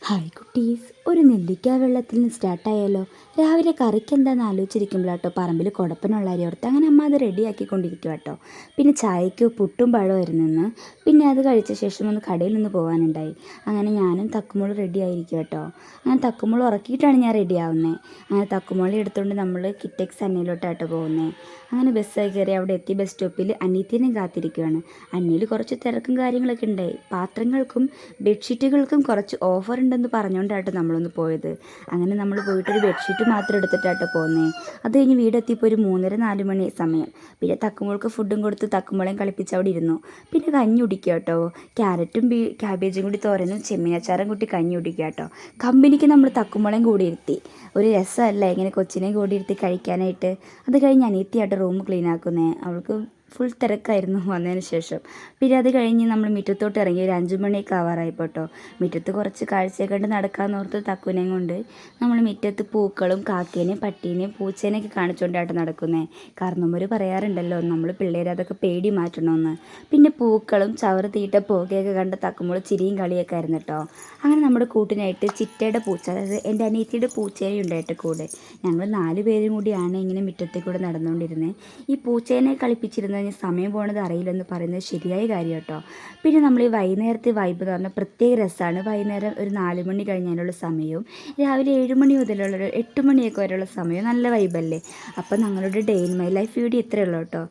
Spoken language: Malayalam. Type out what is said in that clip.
ഹായ് കുട്ടീസ്, ഒരു നെല്ലിക്ക വെള്ളത്തിൽ നിന്ന് സ്റ്റാർട്ടായാലോ? രാവിലെ കറിക്ക് എന്താണെന്ന് ആലോചിച്ചിരിക്കുമ്പോഴാട്ടോ പറമ്പിൽ കുടപ്പനുള്ള അരി ഓർത്ത് അങ്ങനെ അമ്മ അത് റെഡിയാക്കിക്കൊണ്ടിരിക്കുക കേട്ടോ. പിന്നെ ചായക്ക് പുട്ടും പഴമായിരുന്നു നിന്ന്. പിന്നെ അത് കഴിച്ച ശേഷം ഒന്ന് കടയിൽ നിന്ന് പോകാനുണ്ടായി. അങ്ങനെ ഞാനും തക്കുമോളും റെഡി ആയിരിക്കും കേട്ടോ. അങ്ങനെ തക്കുമോൾ ഉറക്കിയിട്ടാണ് ഞാൻ റെഡി ആവുന്നത്. അങ്ങനെ തക്കുമോളെ എടുത്തുകൊണ്ട് നമ്മൾ കിറ്റക്സ് അന്നയിലോട്ടാട്ടോ പോകുന്നത്. അങ്ങനെ ബസ്സായി കയറി അവിടെ എത്തി ബസ് സ്റ്റോപ്പിൽ അനിയത്തിനെയും കാത്തിരിക്കുകയാണ്. അന്നയിൽ കുറച്ച് തിരക്കും കാര്യങ്ങളൊക്കെ ഉണ്ടായി. പാത്രങ്ങൾക്കും ബെഡ്ഷീറ്റുകൾക്കും കുറച്ച് ഓഫർ ഉണ്ടെന്ന് പറഞ്ഞുകൊണ്ടാട്ടോ നമ്മളൊന്ന് പോയത്. അങ്ങനെ നമ്മൾ പോയിട്ടൊരു ബെഡ്ഷീറ്റ് മാത്രം എടുത്തിട്ടാട്ടോ പോകുന്നത്. അത് കഴിഞ്ഞ് വീടെത്തിയപ്പോൾ ഒരു 3:30-4 മണി സമയം. പിന്നെ തക്കുമോൾക്ക് ഫുഡും കൊടുത്ത് തക്കുമോളെയും കളിപ്പിച്ച് അവിടെ ഇരുന്നു. പിന്നെ കഞ്ഞി കുടിക്കുക കേട്ടോ. ക്യാരറ്റും ക്യാബേജും കൂടി തോരനും ചെമ്മീനച്ചാറും കൂട്ടി കഞ്ഞി കുടിക്കുക കേട്ടോ. കമ്പനിക്ക് നമ്മൾ തക്കുമോളെയും കൂടി ഇരുത്തി. ഒരു രസമല്ല ഇങ്ങനെ കൊച്ചിനെയും കൂടി ഇരുത്തി കഴിക്കാനായിട്ട്. അത് കഴിഞ്ഞ് അനിയത്തിയായിട്ട് റൂം ക്ലീൻ ആക്കുന്നത്. അവൾക്ക് ഫുൾ തിരക്കായിരുന്നു വന്നതിന് ശേഷം. പിന്നെ അത് കഴിഞ്ഞ് നമ്മൾ മുറ്റത്തോട്ട് ഇറങ്ങി ഒരു 5 മണിയൊക്കെ ആവാറായിപ്പോട്ടോ. മുറ്റത്ത് കുറച്ച് കാഴ്ചയൊക്കെ കണ്ട് നടക്കാമെന്ന് ഓർത്ത് തക്കുവിനെയും കൊണ്ട് നമ്മൾ മുറ്റത്ത് പൂക്കളും കാക്കേനെയും പട്ടീനെയും പൂച്ചേനെയൊക്കെ കാണിച്ചുകൊണ്ടായിട്ട് നടക്കുന്നത്. കാരണവന്മാർ പറയാറുണ്ടല്ലോ നമ്മൾ പിള്ളേരെ അതൊക്കെ പേടി മാറ്റണമെന്ന്. പിന്നെ പൂക്കളും ചവറ് തീറ്റ പുകയൊക്കെ കണ്ട് തക്കുമ്പോൾ ചിരിയും കളിയൊക്കെ ആയിരുന്നു കേട്ടോ. അങ്ങനെ നമ്മുടെ കൂട്ടിനായിട്ട് ചിറ്റയുടെ പൂച്ച, അതായത് എൻ്റെ അനിയത്തിയുടെ പൂച്ചേനെ ഉണ്ടായിട്ട് കൂടെ. ഞങ്ങൾ 4 പേരും കൂടിയാണ് ഇങ്ങനെ മുറ്റത്തിൽ കൂടെ നടന്നുകൊണ്ടിരുന്നത്. ഈ പൂച്ചേനെ കളിപ്പിച്ചിരുന്ന സമയം പോണത് അറിയില്ലെന്ന് പറയുന്നത് ശരിയായ കാര്യം കേട്ടോ. പിന്നെ നമ്മൾ ഈ വൈകുന്നേരത്തെ വൈബ് എന്ന് പറഞ്ഞാൽ പ്രത്യേക രസമാണ്. വൈകുന്നേരം ഒരു 4 മണി കഴിഞ്ഞതിനുള്ള സമയവും രാവിലെ 7 മണി മുതലുള്ള ഒരു 8 മണിയൊക്കെ വരെയുള്ള സമയവും നല്ല വൈബല്ലേ. അപ്പോൾ ഞങ്ങളുടെ day in my life video ഇത്രയേ ഉള്ളൂ കേട്ടോ.